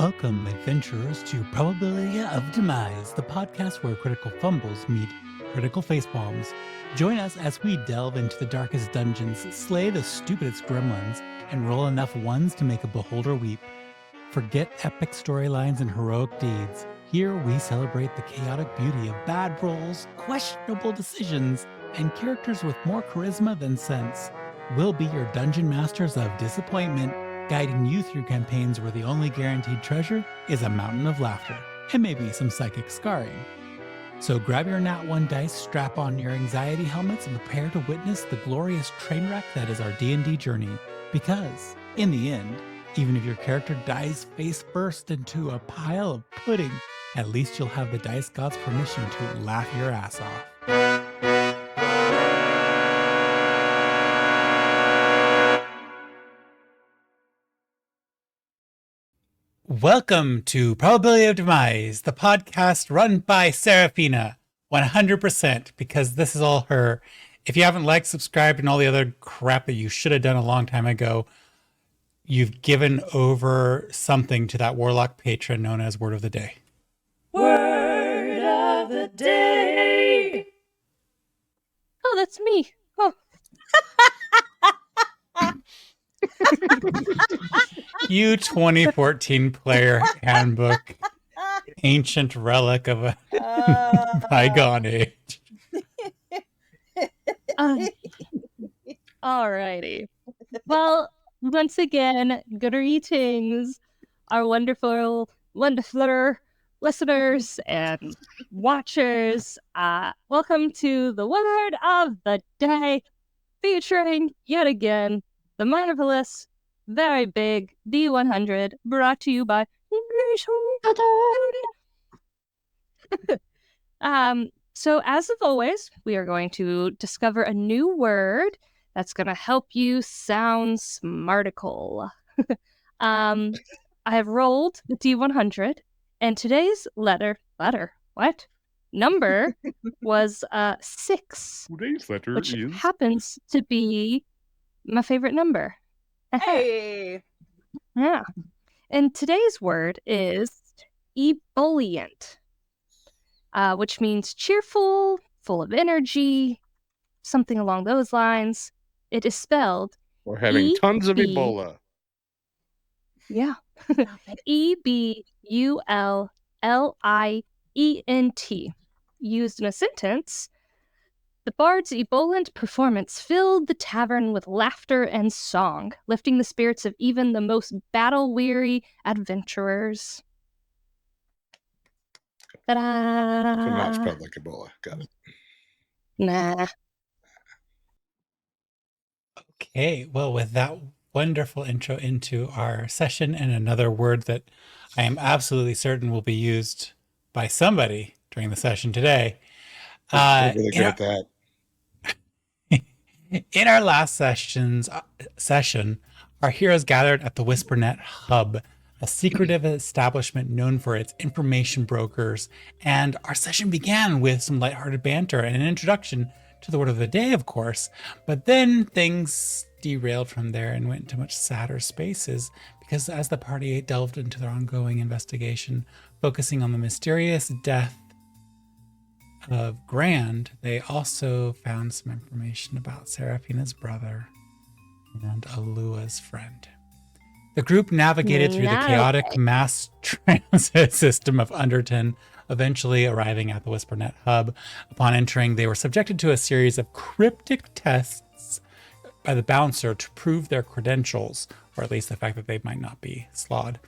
Welcome, adventurers, to Probability of Demise, the podcast where critical fumbles meet critical facepalms. Join us as we delve into the darkest dungeons, slay the stupidest gremlins, and roll enough ones to make a beholder weep. Forget epic storylines and heroic deeds. Here we celebrate the chaotic beauty of bad rolls, questionable decisions, and characters with more charisma than sense. We'll be your dungeon masters of disappointment, guiding you through campaigns where the only guaranteed treasure is a mountain of laughter, and maybe some psychic scarring. So grab your Nat 1 dice, strap on your anxiety helmets, and prepare to witness the glorious train wreck that is our D&D journey. Because, in the end, even if your character dies face first into a pile of pudding, at least you'll have the dice god's permission to laugh your ass off. Welcome to Probability of Demise, the podcast run by Seraphina, 100%, because this is all her. If you haven't liked, subscribed, and all the other crap that you should have done a long time ago, you've given over something to that warlock patron known as Word of the Day. Word of the Day! Oh, that's me. Oh. You 2014 player handbook, ancient relic of a bygone age. Alrighty. Well, once again, greetings, our wonderful listeners and watchers. Welcome to the Word of the Day, featuring, yet again, the marvelous, very big D100, brought to you by So as of always, we are going to discover a new word that's going to help you sound smarticle. I have rolled the D100, and today's number was 6, Today's letter which is happens to be my favorite number. Hey! Yeah. And today's word is ebullient, which means cheerful, full of energy, something along those lines. It is spelled we're having tons of Ebola. Yeah. Ebullient. Used in a sentence, the bard's ebullient performance filled the tavern with laughter and song, lifting the spirits of even the most battle-weary adventurers. Ta-da! So not spelled like Ebola. Got it. Nah. Okay, well, with that wonderful intro into our session and another word that I am absolutely certain will be used by somebody during the session today. I'm really good at that. In our last session, our heroes gathered at the WhisperNet Hub, a secretive establishment known for its information brokers, and our session began with some lighthearted banter and an introduction to the word of the day, of course. But then things derailed from there and went into much sadder spaces, because as the party delved into their ongoing investigation, focusing on the mysterious death of Grand, they also found some information about Seraphina's brother and Alua's friend. The group navigated through the chaotic mass transit system of Underton, eventually arriving at the WhisperNet Hub. Upon entering, they were subjected to a series of cryptic tests by the bouncer to prove their credentials, or at least the fact that they might not be slawed.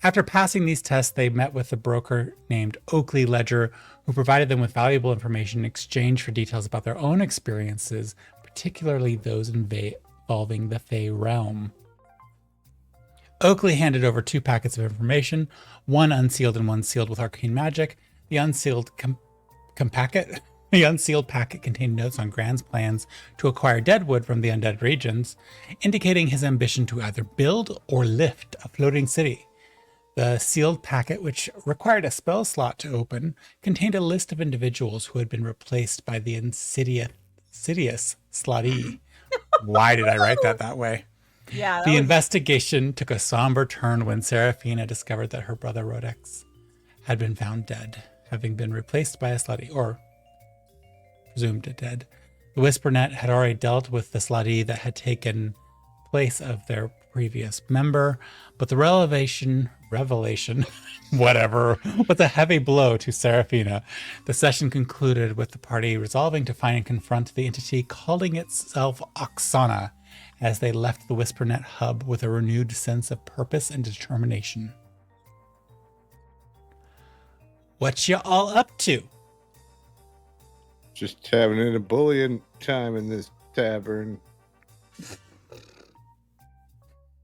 After passing these tests, they met with a broker named Oakley Ledger, who provided them with valuable information in exchange for details about their own experiences, particularly those involving the Fey realm. Oakley handed over 2 packets of information, one unsealed and one sealed with arcane magic. The unsealed packet contained notes on Grand's plans to acquire deadwood from the undead regions, indicating his ambition to either build or lift a floating city. The sealed packet, which required a spell slot to open, contained a list of individuals who had been replaced by the insidious Slotty. Why did I write that way? Yeah. The investigation took a somber turn when Serafina discovered that her brother Rodex had been found dead, having been replaced by a slutty, or presumed dead. The WhisperNet had already dealt with the slutty that had taken place of their previous member, but the revelation, whatever, was a heavy blow to Serafina. The session concluded with the party resolving to find and confront the entity calling itself Oksana as they left the WhisperNet hub with a renewed sense of purpose and determination. What you all up to? Just having a bullying time in this tavern.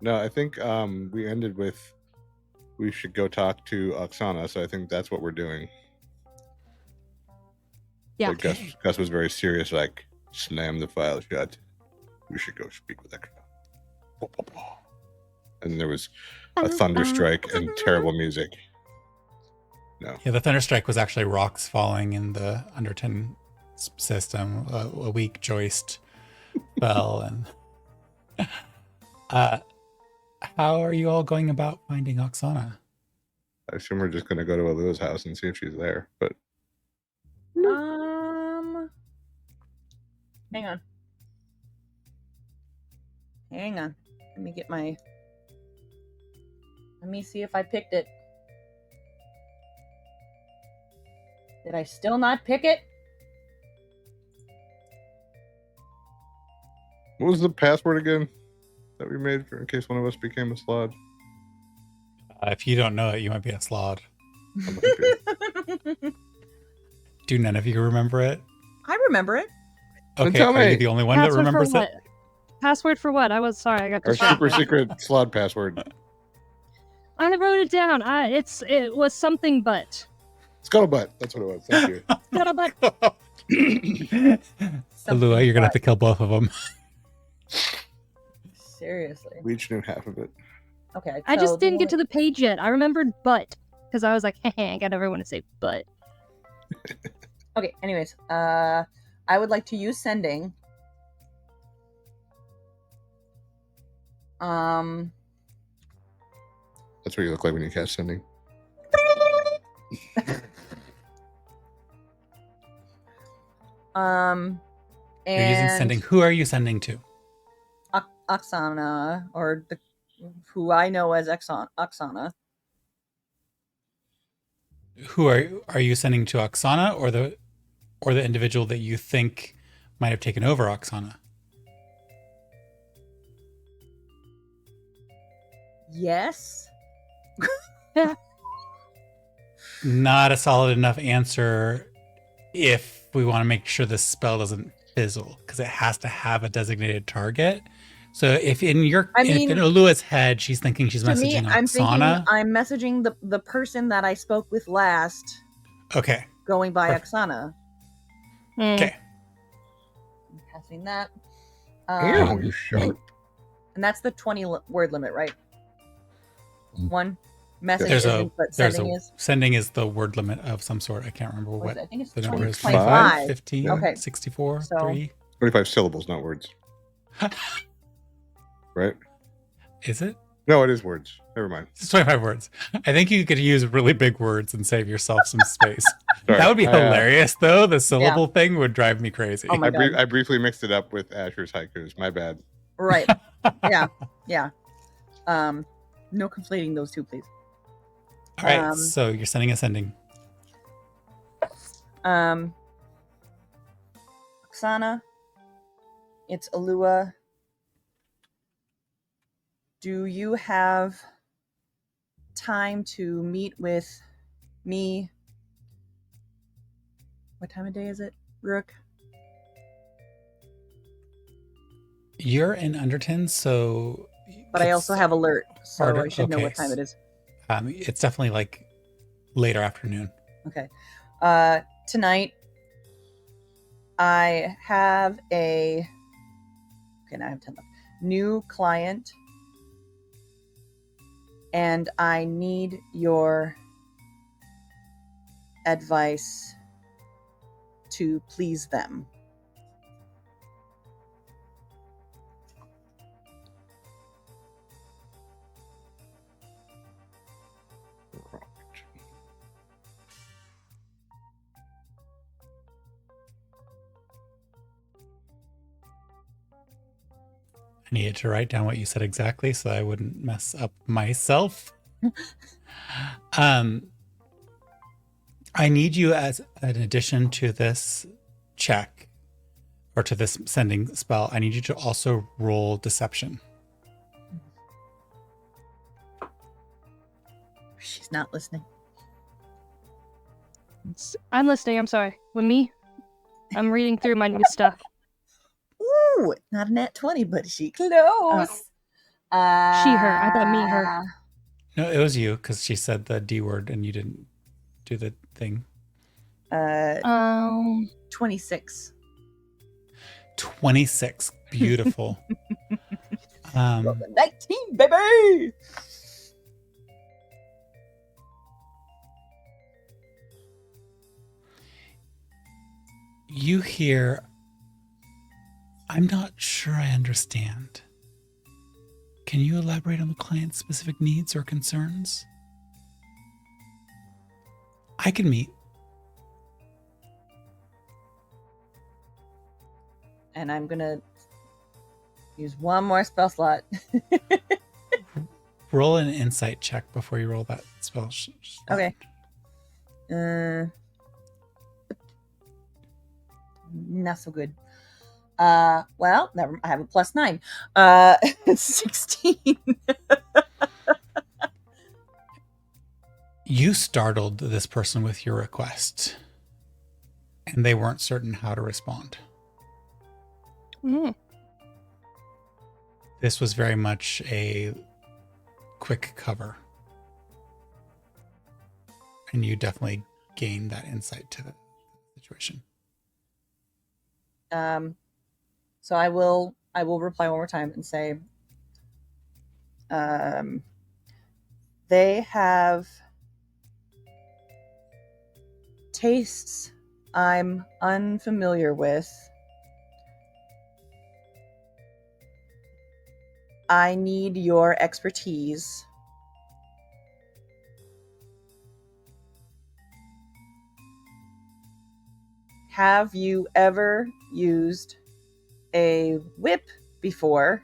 No, I think we ended with we should go talk to Oksana, so I think that's what we're doing. Yeah. But Gus was very serious, like, slam the file shut. We should go speak with Ekra. And there was a thunderstrike and terrible music. No. Yeah, the thunderstrike was actually rocks falling in the Underton system, a weak joist fell. And how are you all going about finding Oksana? I assume we're just going to go to Alua's house and see if she's there, but Hang on. Let me see if I picked it. Did I still not pick it? what was the password again that we made for in case one of us became a slod? If you don't know it, you might be a slod. I might be. Do none of you remember it? I remember it. Okay, tell are you me. the only one that Password for remembers what? it? Password for what? I got Our distracted. super secret slod password. I wrote it down. It was something but. Scuttlebutt. That's what it was. Thank you. Scuttlebutt. Alua, you're going to have to kill both of them. Seriously. We each knew half of it. Okay. I just didn't get to the page yet. I remembered but because I was like, hey, I got everyone to say but. Okay. Anyways, I would like to use sending. That's what you look like when you cast sending. And You're using sending. Who are you sending to? Oksana, or who I know as Oksana. Who are you sending to Oksana or the individual that you think might have taken over Oksana? Yes. Not a solid enough answer if we want to make sure the spell doesn't fizzle, because it has to have a designated target. So if in Alua's head she's thinking she's messaging Oksana, I'm messaging the person that I spoke with last. Okay. Going by Perfect. Oksana. Okay. I'm passing that. Ew, you sharp. And that's the 20 word limit, right? One message There's isn't, but sending is. Sending is the word limit of some sort. I can't remember what I think it's the number is. 25. 15, Okay. 64, So- 3. 25 syllables, not words. Right? Is it? No, it is words. Never mind. It's 25 words. I think you could use really big words and save yourself some space. Sorry. That would be hilarious, though. The syllable thing would drive me crazy. Oh my God. I briefly mixed it up with Asher's haikus. My bad. Right. Yeah. No conflating those two, please. All right, so you're sending a sending. Oksana, it's Alua. Do you have time to meet with me? What time of day is it, Rook? You're in Underton, so... But I also have alert, so harder. I should know what time it is. It's definitely like later afternoon. Okay. Tonight, I have now I have 10 left. New client, and I need your advice to please them. I needed to write down what you said exactly so I wouldn't mess up myself. I need you, as an addition to this check or to this sending spell, I need you to also roll deception. She's not listening. I'm listening. I'm sorry. With me, I'm reading through my new stuff. Ooh, not a nat 20, but she close. She, her. I thought me, her. No, it was you because she said the D word and you didn't do the thing. 26. 26. Beautiful. 19, baby. You hear, I'm not sure I understand. Can you elaborate on the client's specific needs or concerns? I can meet. And I'm going to use one more spell slot. Roll an insight check before you roll that spell. Okay. Not so good. Well, never. I have a +9. 16. You startled this person with your request, and they weren't certain how to respond. Mm. This was very much a quick cover, and you definitely gained that insight to the situation. So I will reply one more time and say, they have tastes I'm unfamiliar with. I need your expertise. Have you ever used a whip before?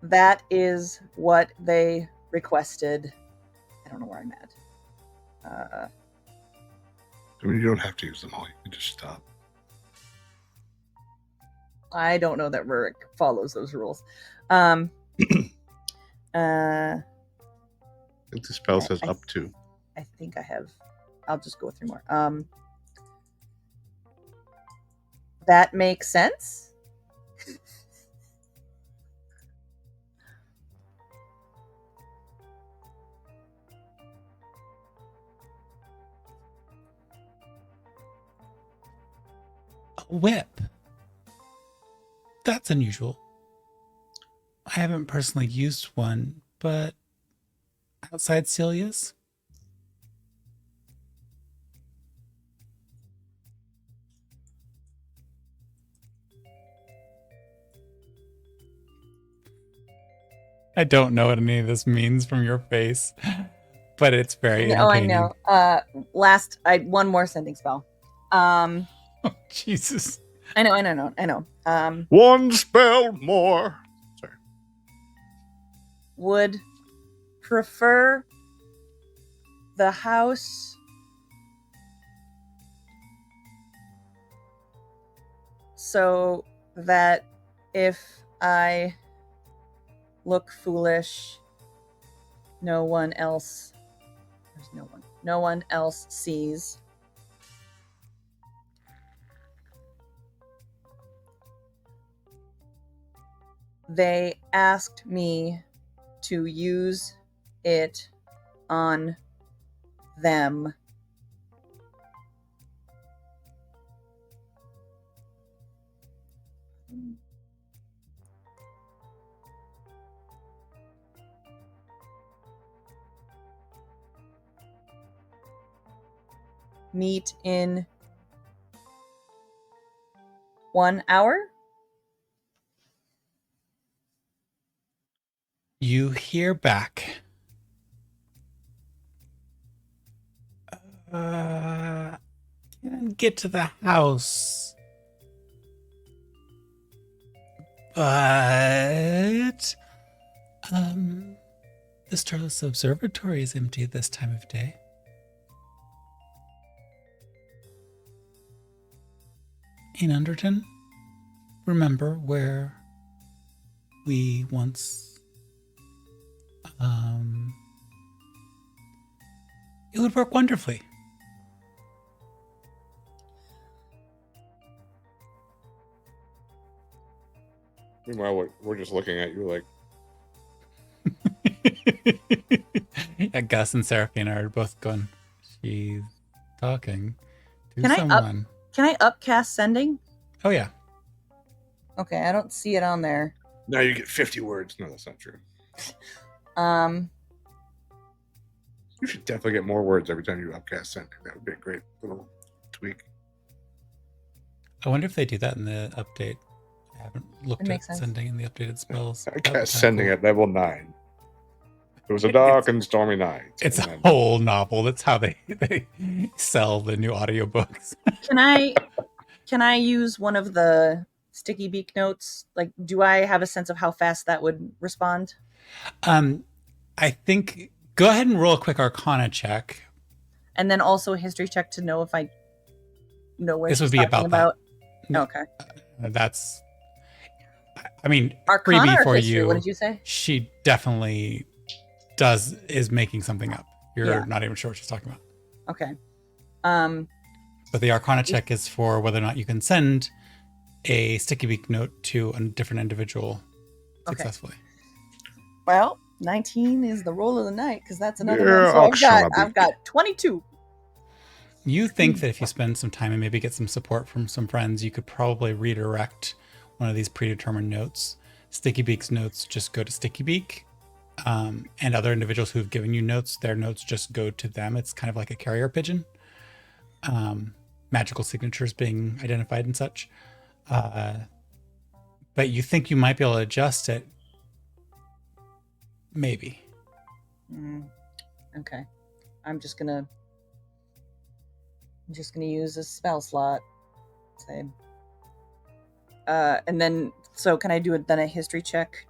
That is what they requested. I don't know where I'm at. I mean, you don't have to use them all. You can just stop. I don't know that Rurik follows those rules. I I think the spell says up to. I think I have. I'll just go through more. That makes sense. A whip. That's unusual. I haven't personally used one, but outside Celia's? I don't know what any of this means from your face, but it's very entertaining. Oh, I know. One more sending spell. Oh, Jesus. I know. One spell more. Sorry. Would prefer the house so that if I look foolish, no one else sees. They asked me to use it on them. Meet in 1 hour. You hear back. can get to the house. But the Starless Observatory is empty at this time of day. In Underton, remember where we once it would work wonderfully. Meanwhile, we're just looking at you like, Yeah, Gus and Seraphine are both going, she's talking to Can I someone. Can I upcast sending? Oh, yeah. Okay, I don't see it on there. now you get 50 words. No, that's not true. You should definitely get more words every time you upcast sending. That would be a great little tweak. I wonder if they do that in the update. I haven't looked It at makes sense. sending in the updated spells. I That would cast be sending cool. at level 9. It was a dark and stormy night. It's a And then- whole novel. That's how they sell the new audiobooks. Can I use one of the sticky beak notes? Like, do I have a sense of how fast that would respond? I think go ahead and roll a quick Arcana check. And then also a history check to know if I know where This would she's be talking about that. Okay. That's, I mean, Arcana freebie or for history? you. What did you say? She definitely is making something up. You're Yeah. not even sure what she's talking about. Okay. But the Arcana check is for whether or not you can send a sticky beak note to a different individual Okay. successfully. Well, 19 is the roll of the night because that's another Yeah, one. So Oksana I've got 22. You think that if you spend some time and maybe get some support from some friends, you could probably redirect one of these predetermined notes. Sticky Beak's notes just go to Sticky Beak. And other individuals who've given you notes, their notes just go to them. It's kind of like a carrier pigeon. Magical signatures being identified and such. But you think you might be able to adjust it. Maybe. Okay. I'm just gonna use a spell slot. Say. And then so can I do a history check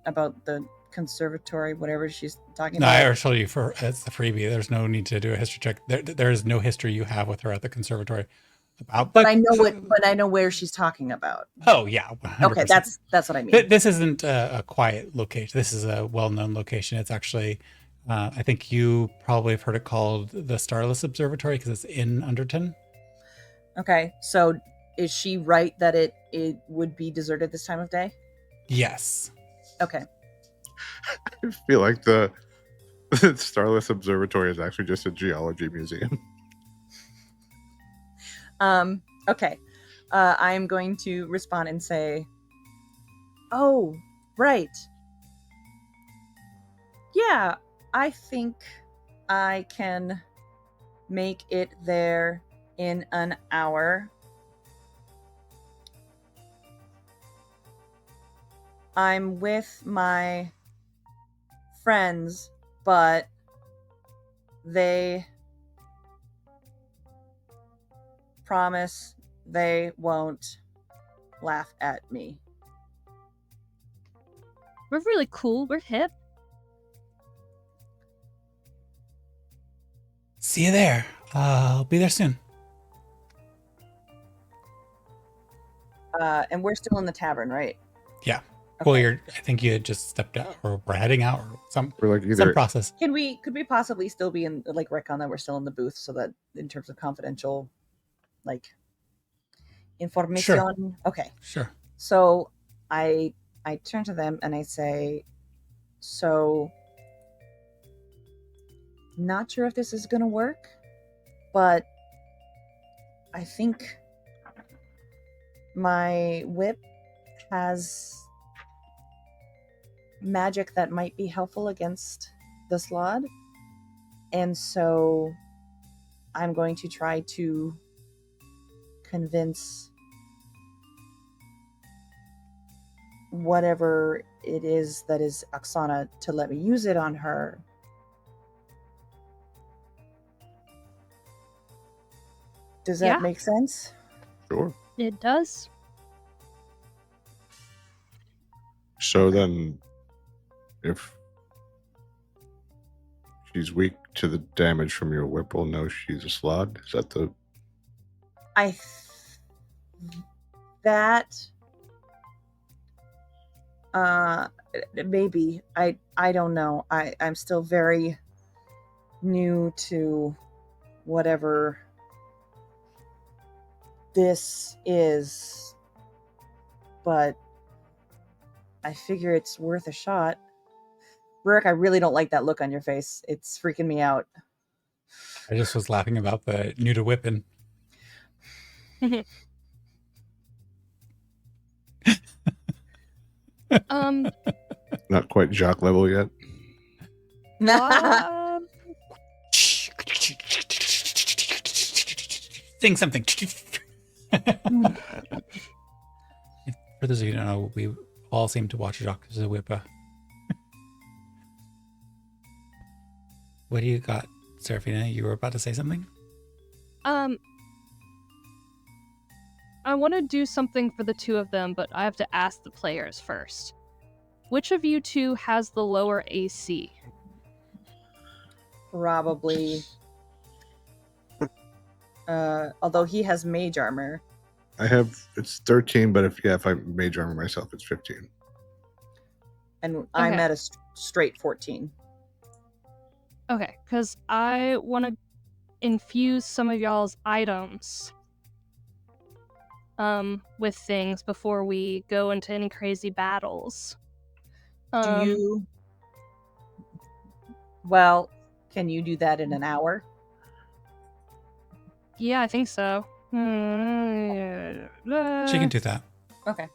about the conservatory, whatever she's talking No, about? I already told you it's a freebie. There's no need to do a history check. There is no history you have with her at the conservatory about. But I know where she's talking about. Oh yeah, 100%. Okay, that's what I mean. This isn't a quiet location. This is a well-known location. It's actually, I think you probably have heard it called the Starless Observatory because it's in Underton. Okay, so is she right that it would be deserted this time of day? Yes. Okay. I feel like the Starless Observatory is actually just a geology museum. Okay. I'm going to respond and say, oh, right. Yeah, I think I can make it there in an hour. I'm with my friends, but they promise they won't laugh at me. We're really cool. We're hip. See you there. I'll be there soon. And we're still in the tavern, right? Yeah. Okay. Well, I think you had just stepped out, or we're heading out, or some We're like some either process. Could we possibly still be in like recon that we're still in the booth so that in terms of confidential like information? Sure. Okay. Sure. So I turn to them and I say, so not sure if this is gonna work, but I think my whip has magic that might be helpful against the slod, and so I'm going to try to convince whatever it is that is Oksana to let me use it on her. Does that Yeah. make sense? Sure. It does. So then, if she's weak to the damage from your whip, we'll know she's a slod. Is that the... Maybe. I don't know. I'm still very new to whatever this is, but I figure it's worth a shot. Rick, I really don't like that look on your face. It's freaking me out. I just was laughing about the new to whipping. Not quite jock level yet. Sing something. For those of you who don't know, we all seem to watch Doctor Whippa. What do you got, Serafina? You were about to say something? I want to do something for the two of them, but I have to ask the players first. Which of you two has the lower AC? Probably. Although he has mage armor. It's 13, but if I mage armor myself, it's 15. And I'm Okay. at a straight 14. Okay, because I want to infuse some of y'all's items with things before we go into any crazy battles. Well, can you do that in an hour? Yeah, I think so. She can do that. Okay.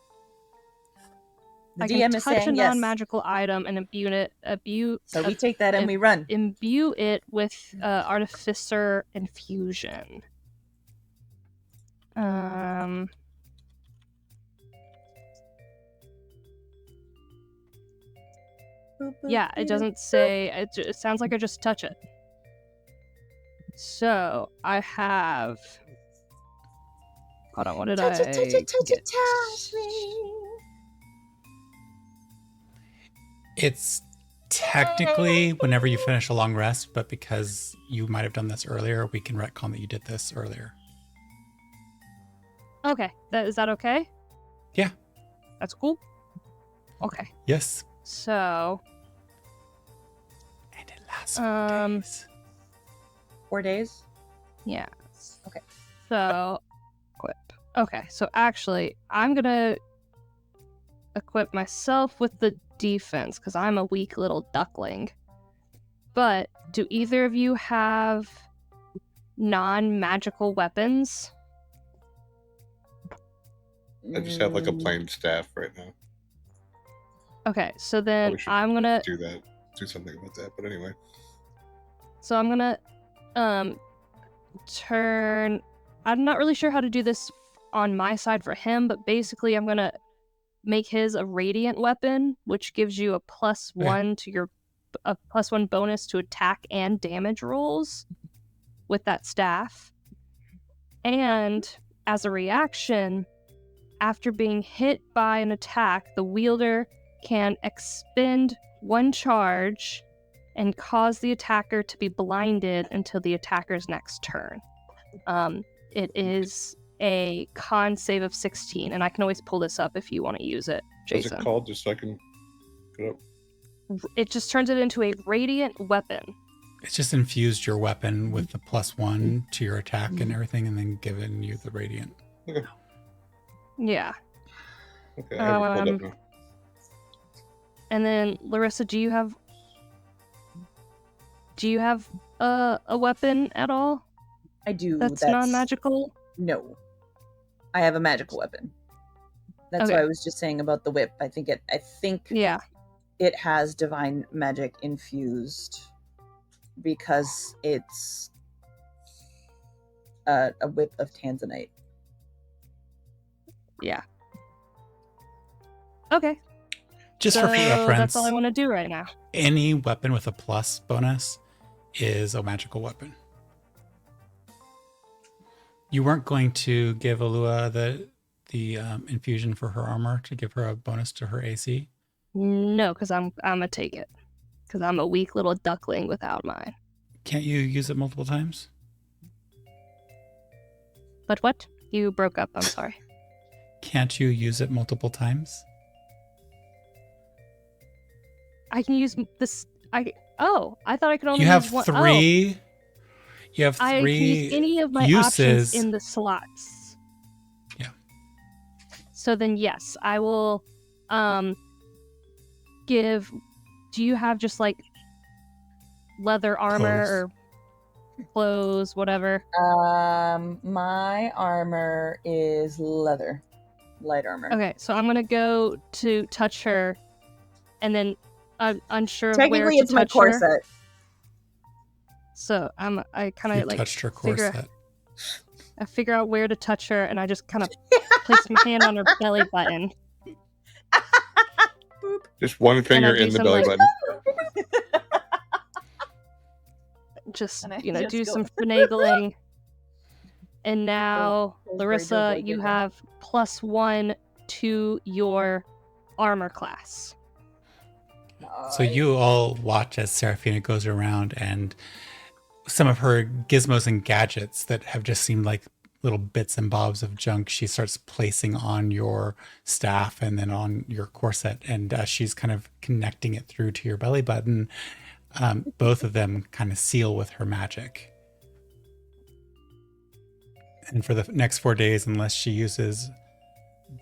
The I DM can is touch a saying yes. non-magical item and So we take that and we run. imbue it with artificer infusion. Yeah, it doesn't say. It sounds like I just touch it. So I have. Hold on, what did I? Touch it, get? touch me. It's technically whenever you finish a long rest, but because you might have done this earlier, we can retcon that you did this earlier. Okay, is that okay? Yeah. That's cool. Okay, Yes. so And it lasts 4 days. 4 days? yeah. Okay. So equip. Okay, so actually, I'm gonna equip myself with the defense because I'm a weak little duckling. But do either of you have non-magical weapons? I just have like a plain staff right now. Okay, so then Probably should I'm gonna do something about that. But anyway, So I'm gonna turn. I'm not really sure how to do this on my side for him, but basically I'm gonna make his a radiant weapon, which gives you a +1 to a +1 bonus to attack and damage rolls with that staff. And as a reaction, after being hit by an attack, the wielder can expend 1 charge and cause the attacker to be blinded until the attacker's next turn. It is a con save of 16, and I can always pull this up if you want to use it, what's Jason. it called? Just so I can go up. It just turns it into a radiant weapon. It's just infused your weapon with the +1 to your attack and everything, and then given you the radiant. Okay. Yeah. Okay, I have it pulled up now. And then, Larissa, do you have a weapon at all I do. that's non-magical? No. I have a magical weapon. That's Okay. what I was just saying about the whip. I think Yeah. it has divine magic infused because it's a whip of tanzanite. Yeah. Okay. Just so for reference, that's all I want to do right now. any weapon with a plus bonus is a magical weapon. You weren't going to give Alua the infusion for her armor to give her a bonus to her AC? No, because I'm gonna take it. Because I'm a weak little duckling without mine. Can't you use it multiple times? But what? You broke up. I'm sorry. Can't you use it multiple times? I can use this. I thought I could only You have use one. three. You have I can use any of my options uses. in the slots. Yeah. So then, yes, I will give. Do you have just like leather armor or clothes, whatever? My armor is leather, light armor. Okay, so I'm gonna go to touch her, and then I'm unsure of where Technically, to it's my touch her. corset. So I kind You of like touched her corset. I figure out where to touch her, and I just kind of place my hand on her belly button. Just one finger do in the some, belly like- button. Just And I do just some go- finagling. And now, Those Larissa, very you good. have +1 to your armor class. So you all watch as Seraphina goes around, and some of her gizmos and gadgets that have just seemed like little bits and bobs of junk, she starts placing on your staff and then on your corset. And she's kind of connecting it through to your belly button. Both of them kind of seal with her magic. And for the next 4 days, unless she uses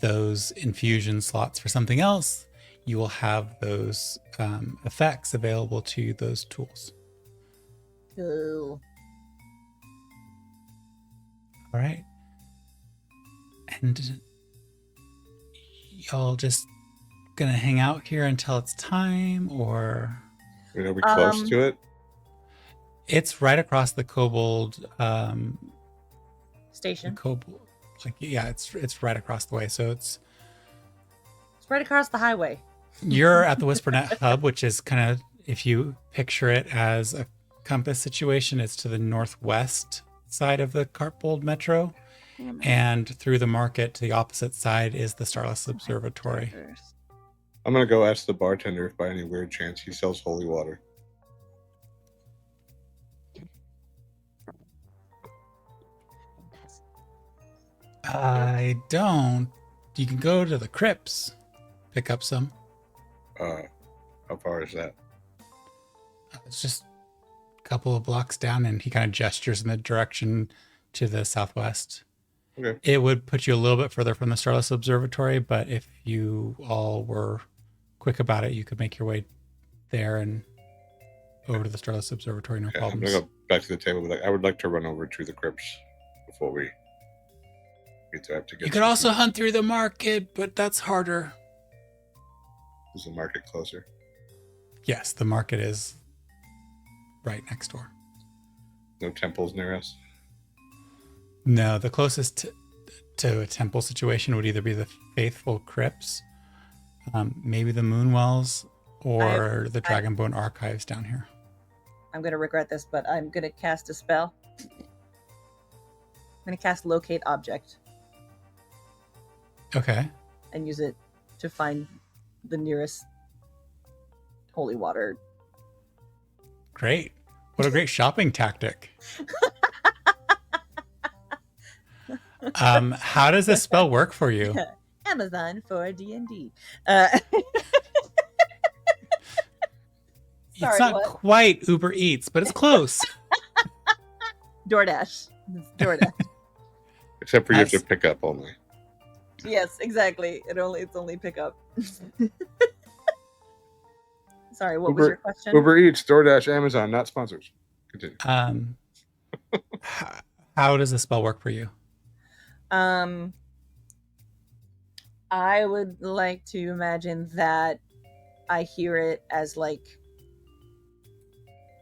those infusion slots for something else, you will have those effects available to you, those tools. Cool. All right. And y'all just gonna hang out here until it's time, or Are we close to it? it's right across the kobold Station. it's right across the way. So it's Right across the highway. you're at the WhisperNet hub, which is kind of, if you picture it as a compass situation, it's to the northwest side of the Cartbold Metro. And through the market to the opposite side is the Starless Observatory. I'm gonna go ask the bartender if by any weird chance he sells holy water. I don't. You can go to the crypts, pick up some. How far is that? It's just a couple of blocks down, and he kind of gestures in the direction to the southwest. Okay. It would put you a little bit further from the Starless Observatory, but if you all were quick about it, you could make your way there and over to the Starless Observatory, no Okay, I'm problems. gonna go back to the table, but I would like to run over to the crypts before we get there. I have to get You could some also food. hunt through the market, but that's harder. Is the market closer? Yes, the market is right next door. No temples near us? No, the closest to a temple situation would either be the Faithful Crypts, maybe the Moonwells, or the Dragonbone Archives down here. I'm gonna regret this, but I'm gonna cast a spell. I'm gonna cast Locate Object Okay. and use it to find the nearest holy water. Great. What a great shopping tactic. How does this spell work for you? Amazon for D&D. It's Sorry, not what? quite Uber Eats, but it's close. DoorDash. It's DoorDash. Except for you have to Nice. pick up only. Yes, exactly. It's only pickup. Sorry, what was Uber- your question? Uber Eats, DoorDash, Amazon, not sponsors. Continue. How does the spell work for you? I would like to imagine that I hear it as like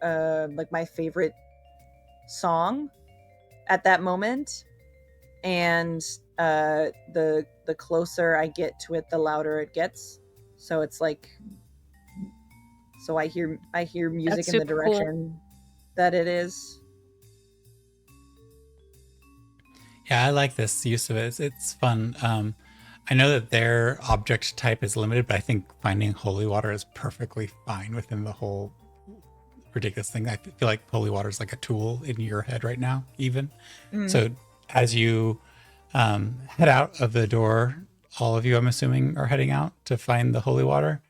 my favorite song at that moment, and the closer I get to it, the louder it gets. So it's like, so I hear music That's in the super cool. direction that it is. Yeah, I like this use of it. It's fun. I know that their object type is limited, but I think finding holy water is perfectly fine within the whole ridiculous thing. I feel like holy water is like a tool in your head right now, even. Mm. So as you head out of the door, all of you, I'm assuming, are heading out to find the holy water.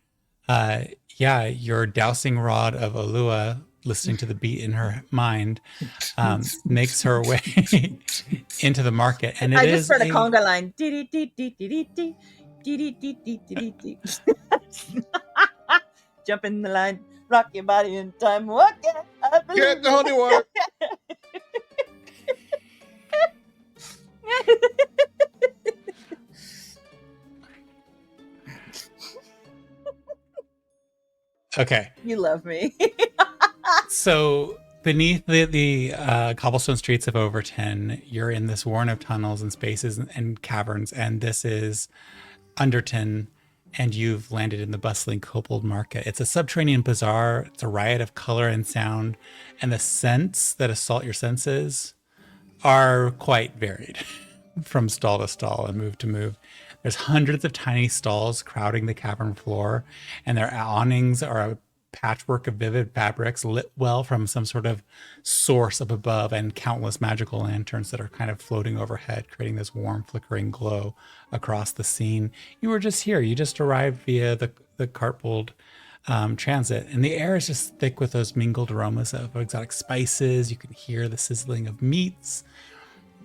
Yeah, your dowsing rod of Alua, listening to the beat in her mind, makes her way into the market, and it I just is heard a conga line. Jump in the line, rock your body in time. What can I believe? Get the holy water. Okay. You love me. So beneath the cobblestone streets of Overton, you're in this warren of tunnels and spaces and caverns, and this is Underton, and you've landed in the bustling Kobold Market. It's a subterranean bazaar. It's a riot of color and sound, and the scents that assault your senses are quite varied from stall to stall and move to move. There's hundreds of tiny stalls crowding the cavern floor, and their awnings are a patchwork of vivid fabrics lit well from some sort of source up above, and countless magical lanterns that are kind of floating overhead, creating this warm, flickering glow across the scene. You were just here. You just arrived via the Cartbold transit, and the air is just thick with those mingled aromas of exotic spices. You can hear the sizzling of meats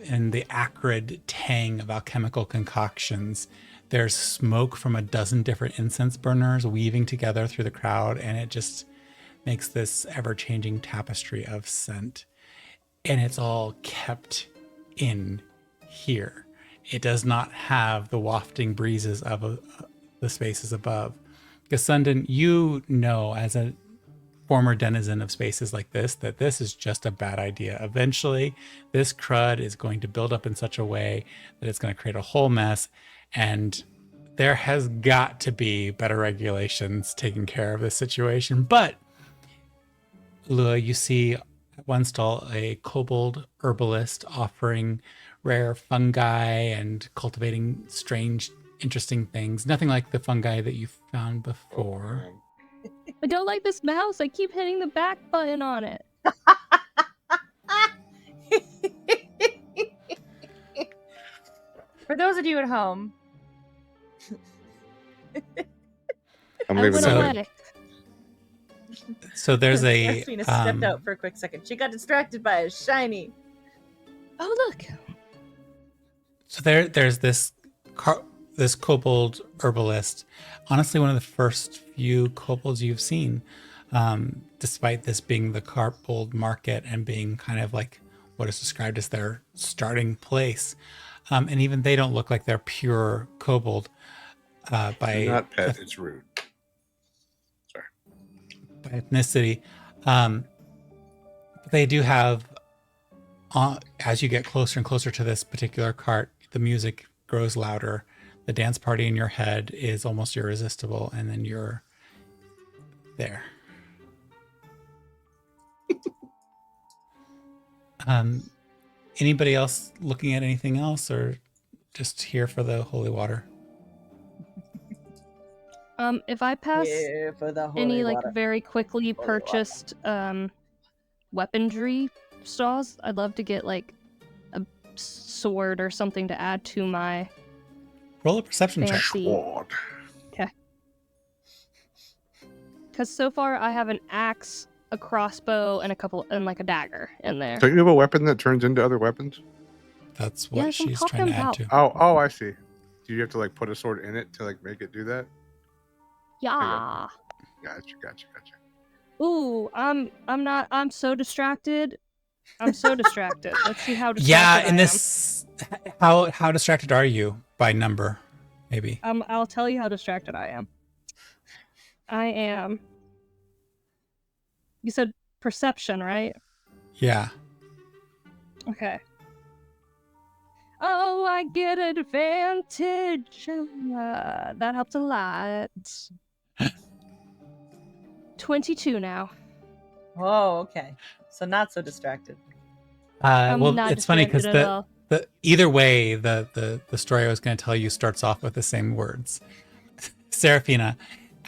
and the acrid tang of alchemical concoctions. There's smoke from a dozen different incense burners weaving together through the crowd, and it just makes this ever-changing tapestry of scent. And it's all kept in here. It does not have the wafting breezes of the spaces above. Gasundin, you know, as a former denizen of spaces like this, that this is just a bad idea. Eventually, this crud is going to build up in such a way that it's going to create a whole mess, and there has got to be better regulations taking care of this situation. But Lua, you see at one stall a kobold herbalist offering rare fungi and cultivating strange, interesting things. Nothing like the fungi that you found before. I don't like this mouse. I keep hitting the back button on it. For those of you at home, I'm I leaving went that So- in. away. So there's a Yasmina stepped out for a quick second. She got distracted by a shiny. Oh, look. so there's this this kobold herbalist. Honestly, one of the first few kobolds you've seen, despite this being the Cartbold Market and being kind of like what is described as their starting place. And even they don't look like they're pure kobold by Do not pet. It's rude. by ethnicity. But they do have, as you get closer and closer to this particular cart, the music grows louder. The dance party in your head is almost irresistible, and then you're there. Anybody else looking at anything else, or just here for the holy water? If I pass Here for the holy any like water. very quickly water. purchased weaponry stalls, I'd love to get like a sword or something to add to my Roll a perception check. fancy. Sword. Because so far I have an axe, a crossbow, and a dagger in there. Don't you have a weapon that turns into other weapons? That's what Yes, I'm she's talking trying to add about. to. Oh, I see. Do you have to like put a sword in it to like make it do that? Yeah. Gotcha. Ooh, I'm so distracted. I'm so distracted. Let's see how distracted Yeah, I in this, how distracted are you by number? Maybe. am. I'll tell you how distracted I am. I am. You said perception, right? Yeah. Okay. Oh, I get advantage. That helps a lot. 22 now. Oh, okay. So not so distracted. I'm Well, not it's funny because distracted at all. Either way, the story I was going to tell you starts off with the same words. Serafina,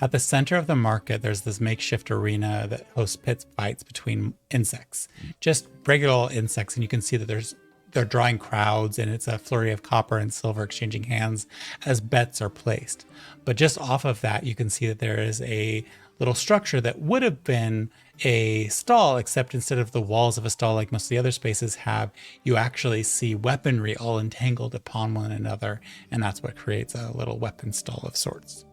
at the center of the market, there's this makeshift arena that hosts pit fights between insects, just regular old insects, and you can see that they're drawing crowds, and it's a flurry of copper and silver exchanging hands as bets are placed. But just off of that, you can see that there is a little structure that would have been a stall, except instead of the walls of a stall like most of the other spaces have, you actually see weaponry all entangled upon one another, and that's what creates a little weapon stall of sorts.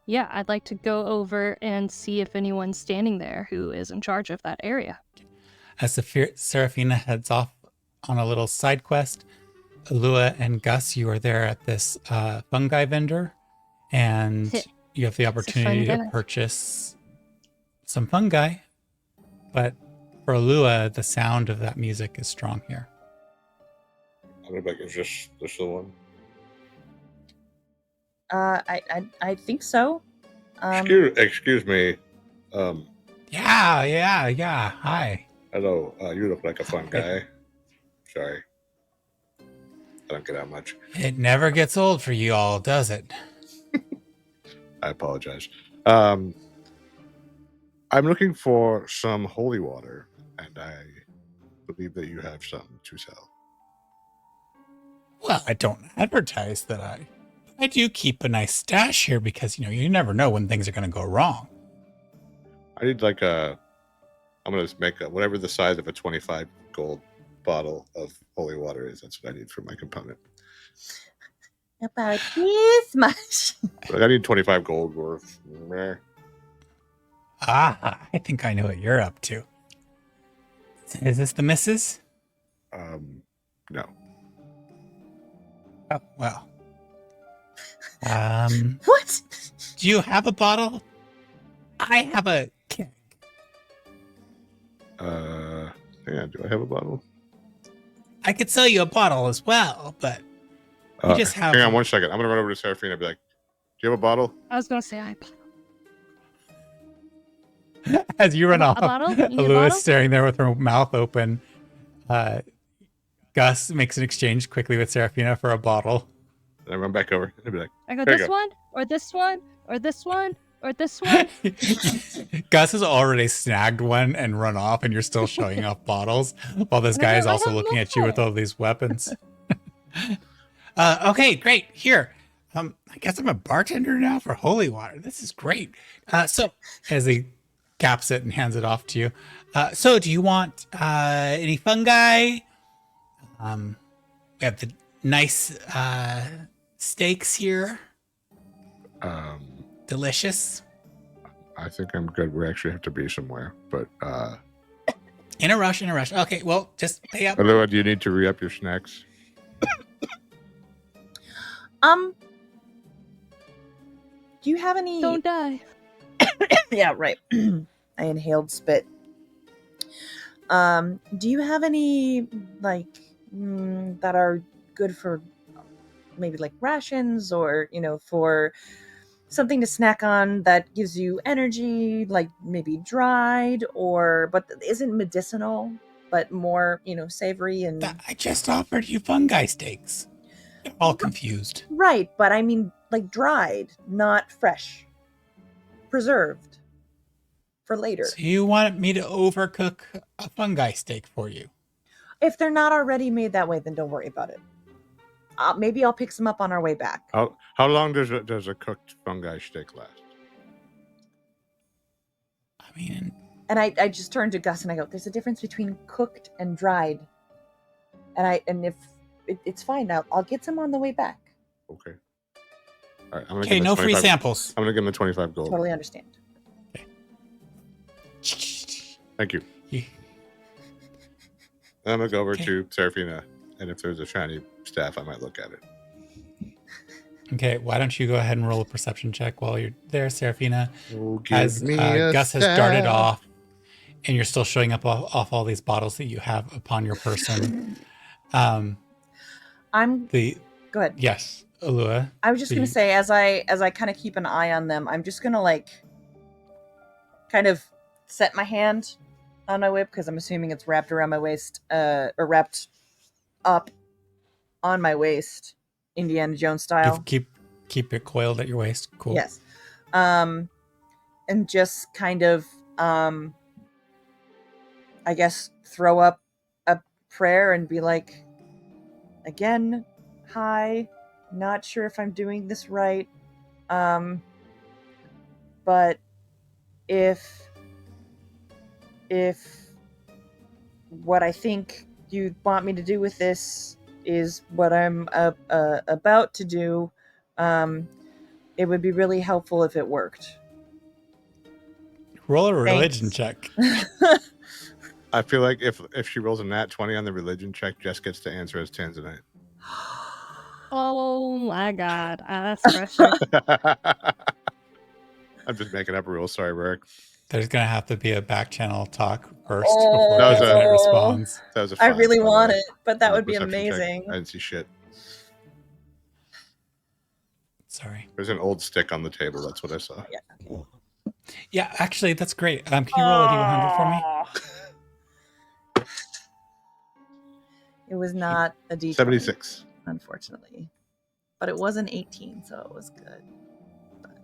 Yeah, I'd like to go over and see if anyone's standing there who is in charge of that area. As Serafina heads off on a little side quest, Alua and Gus, you are there at this fungi vendor, and you have the opportunity to purchase some fungi. But for Alua, the sound of that music is strong here. I don't know if it's just the one. I think so. Excuse me. Yeah. Hi. Hello. You look like a fun guy. Sorry. I don't get out much. It never gets old for you all, does it? I apologize. I'm looking for some holy water, and I believe that you have some to sell. Well, I don't advertise that I do keep a nice stash here because, you never know when things are going to go wrong. I need I'm going to make whatever the size of a 25 gold bottle of holy water is. That's what I need for my component. About this much. I need 25 gold worth. I think I know what you're up to. Is this the missus? No. Oh, well. What? Do you have a bottle? I have a keg. Yeah, do I have a bottle? I could sell you a bottle as well, but you just have... Hang on 1 second. I'm going to run over to Serafina and be like, do you have a bottle? I was going to say As you run off, Alua is staring there with her mouth open. Gus makes an exchange quickly with Serafina for a bottle. And I run back over and be like, I go, this one, or this one, or this one, or this one. Gus has already snagged one and run off, and you're still showing off bottles while this guy is also looking at you with all these weapons. Okay, great. Here. I guess I'm a bartender now for holy water. This is great. So as he caps it and hands it off to you. So do you want any fungi? We have the nice steaks here. Delicious. I think I'm good. We actually have to be somewhere, but in a rush. Okay, well, just pay up. Alua, do you need to re-up your snacks? Do you have any? Don't die. Yeah, right. I inhaled spit. Do you have any that are good for maybe like rations or for something to snack on that gives you energy, like maybe dried but isn't medicinal but more savory and I just offered you fungi steaks. You're all confused. Right, but I mean like dried, not fresh, preserved for later. So you want me to overcook a fungi steak for you? If they're not already made that way, then don't worry about it. Maybe I'll pick some up on our way back. How long does a cooked fungi steak last? I mean... And I just turned to Gus and I go, there's a difference between cooked and dried. And if it's fine, I'll get some on the way back. Okay. All right, okay, no free samples. I'm going to give him the 25 gold. Totally understand. Okay. Thank you. I'm going to go over to Serafina, and if there's a shiny staff, I might look at it. Okay, why don't you go ahead and roll a perception check while you're there, Serafina? As Gus has darted off, and you're still showing up off all these bottles that you have upon your person. Go ahead. Yes, Alua. I was just going to say, as I kind of keep an eye on them, I'm just going to kind of set my hand on my whip because I'm assuming it's wrapped around my waist, or wrapped up on my waist, Indiana Jones style. Keep it coiled at your waist. Cool. Yes. And just kind of, I guess, throw up a prayer and be like, again, hi, not sure if I'm doing this right. But if what I think you want me to do with this is what I'm about to do, it would be really helpful if it worked. Roll a religion check. I feel like if she rolls a nat 20 on the religion check, Jess gets to answer as Tanzanite. Oh my god, that's pressure. I'm just making up rules. Sorry, Rick. There's gonna have to be a back channel talk first Oh. before That was a- Tanzanite responds. That was a I 5, really by the want way, it, but that on the would be perception check. amazing. I didn't see shit. Sorry. There's an old stick on the table. That's what I saw. Yeah, actually, that's great. Can you roll a d100 for me? It was not a D20, 76. unfortunately, but it was an 18, so it was good. But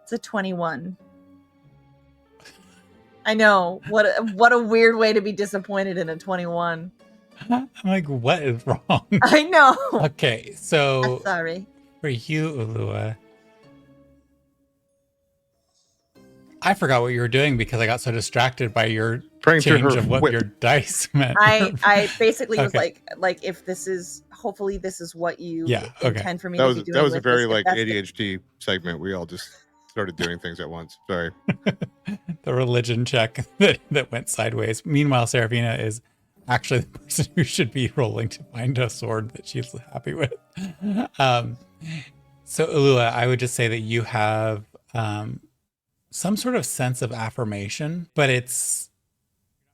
it's a 21. I know, what a weird way to be disappointed in a 21. I'm like, what is wrong? I know. Okay, so Sorry. for you, Ulua, I forgot what you were doing because I got so distracted by your Praying through change her of what whip. your dice meant. I basically was Okay. like if this is, hopefully this is what you Yeah, okay. intend for me That to was be doing. that was a with very this, if like that's the- ADHD segment. We all just started doing things at once. Sorry. The religion check that went sideways. Meanwhile, Seraphina is actually the person who should be rolling to find a sword that she's happy with. So Ulua, I would just say that you have some sort of sense of affirmation, but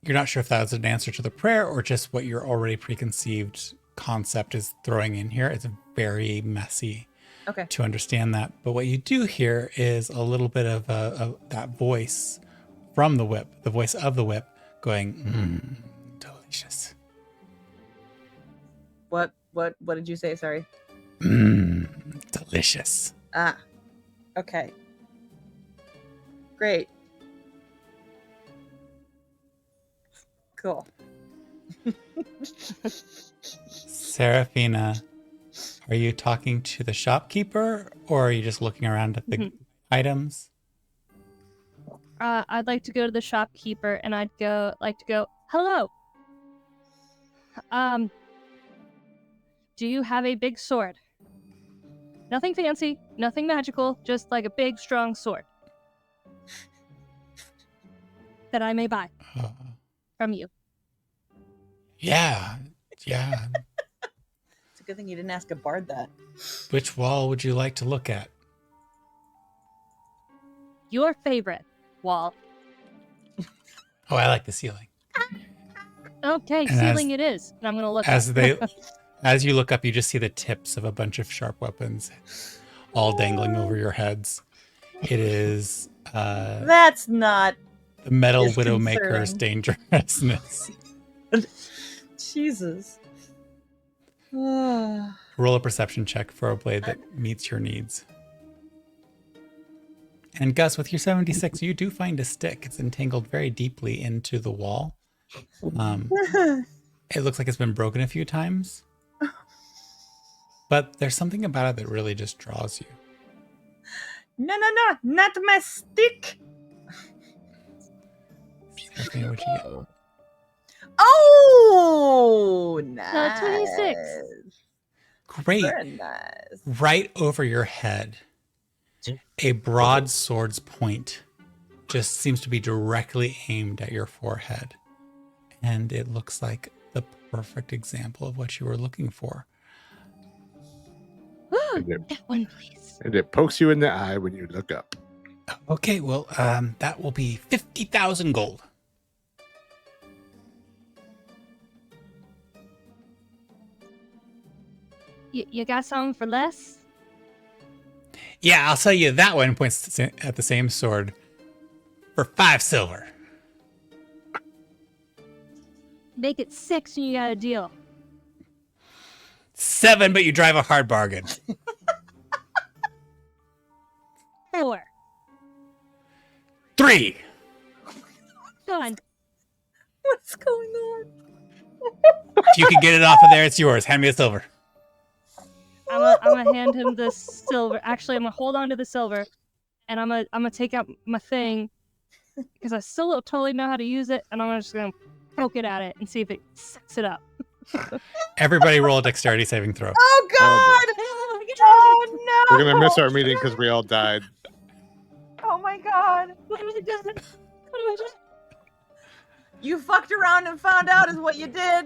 you're not sure if that's an answer to the prayer or just what your already preconceived concept is throwing in here. It's very messy Okay. to understand that. But what you do hear is a little bit of that voice from the whip, the voice of the whip going, delicious. What did you say? Sorry. Delicious. Ah. Okay. Great. Cool. Seraphina, are you talking to the shopkeeper or are you just looking around at the items? I'd like to go to the shopkeeper and I'd like to go, hello. Do you have a big sword? Nothing fancy, nothing magical, just like a big, strong sword that I may buy from you. Yeah. It's a good thing you didn't ask a bard that. Which wall would you like to look at? Your favorite wall. Oh, I like the ceiling. Okay, And ceiling it is. And I'm gonna look As you look up, you just see the tips of a bunch of sharp weapons all dangling over your heads. It is That's not the metal disconcerting. widowmaker's dangerousness. Jesus. Roll a perception check for a blade that meets your needs. And Gus, with your 76, you do find a stick. It's entangled very deeply into the wall. It looks like it's been broken a few times. But there's something about it that really just draws you. No, not my stick. Seraphina, what'd you get? Oh, nice. 26. Great. Very nice. Right over your head, a broadsword's point just seems to be directly aimed at your forehead. And it looks like the perfect example of what you were looking for. that one, please. And it pokes you in the eye when you look up. Okay, well, that will be 50,000 gold. You got something for less? Yeah, I'll sell you that one, points at the same sword, for 5 silver. Make it 6 and you got a deal. 7, but you drive a hard bargain. 4. 3. Done. What's going on? If you can get it off of there, it's yours. Hand me the silver. I'm gonna hand him the silver. Actually, I'm gonna hold on to the silver, and I'm gonna take out my thing because I still don't totally know how to use it, and I'm just gonna poke it at it and see if it sets it up. Everybody roll a dexterity saving throw. Oh God! Oh no! We're gonna miss our meeting because we all died. Oh my God! What have I done? What have I done? You fucked around and found out is what you did.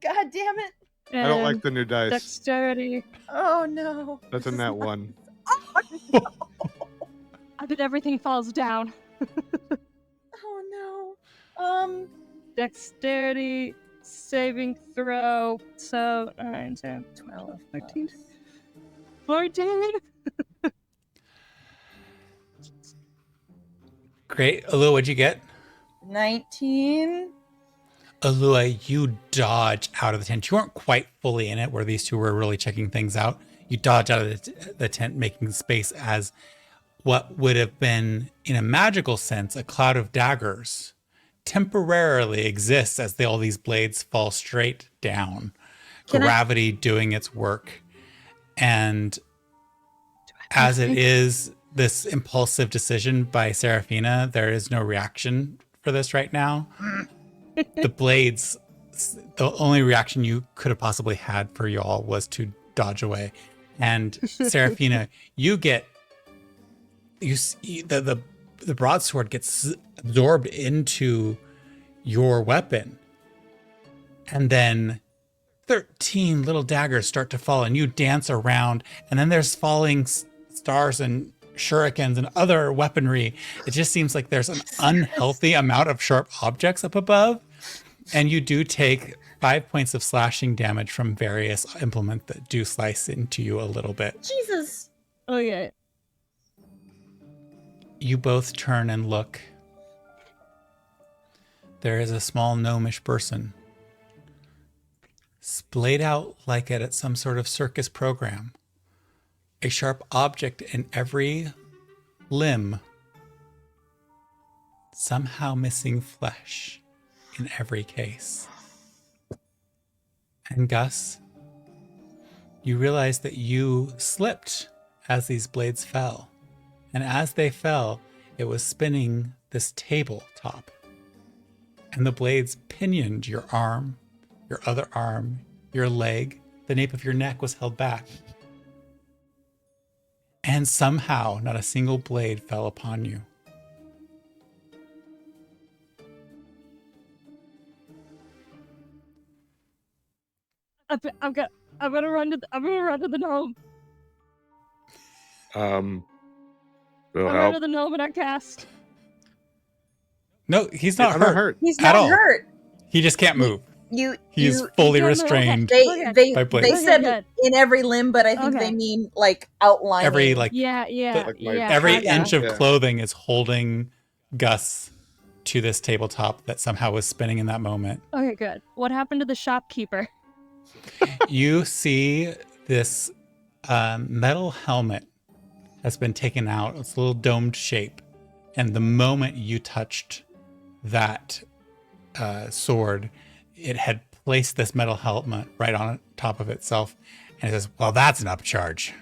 God damn it! I don't like the new dice. Dexterity. Oh no! That's a nat 1. Oh no! I bet everything falls down. Oh no! Dexterity saving throw. So 9, 10, 12, 13, 14. Great. Alua, what'd you get? 19. Alua, you dodge out of the tent. You weren't quite fully in it where these two were really checking things out. You dodge out of the tent, making space as what would have been, in a magical sense, a cloud of daggers temporarily exists as all these blades fall straight down. Gravity doing its work. And as it is this impulsive decision by Seraphina, there is no reaction for this right now. The blades, the only reaction you could have possibly had for y'all was to dodge away. And Seraphina, you see the broadsword gets absorbed into your weapon. And then 13 little daggers start to fall and you dance around. And then there's falling stars and shurikens and other weaponry. It just seems like there's an unhealthy amount of sharp objects up above. And you do take 5 points of slashing damage from various implements that do slice into you a little bit. Jesus. Okay. You both turn and look. There is a small gnomish person, splayed out like it at some sort of circus program. A sharp object in every limb, somehow missing flesh in every case. And Gus, you realize that you slipped as these blades fell. And as they fell, it was spinning this tabletop. And the blades pinioned your arm, your other arm, your leg. The nape of your neck was held back. And somehow, not a single blade fell upon you. I'm gonna run to the gnome. Will I'm gonna help. run to the gnome and I cast. No, he's not I'm hurt. not hurt. He's At not all. hurt. He just can't move. You. He's you, fully Okay. restrained. Okay. They by blades. they said Good. in every limb, but I think Okay. they mean like outlining. Every Yeah. Like my- every gotcha. inch of Yeah. clothing is holding Gus to this tabletop that somehow was spinning in that moment. Okay, good. What happened to the shopkeeper? You see this metal helmet has been taken out. It's a little domed shape. And the moment you touched that sword, it had placed this metal helmet right on top of itself. And it says, well, that's an upcharge.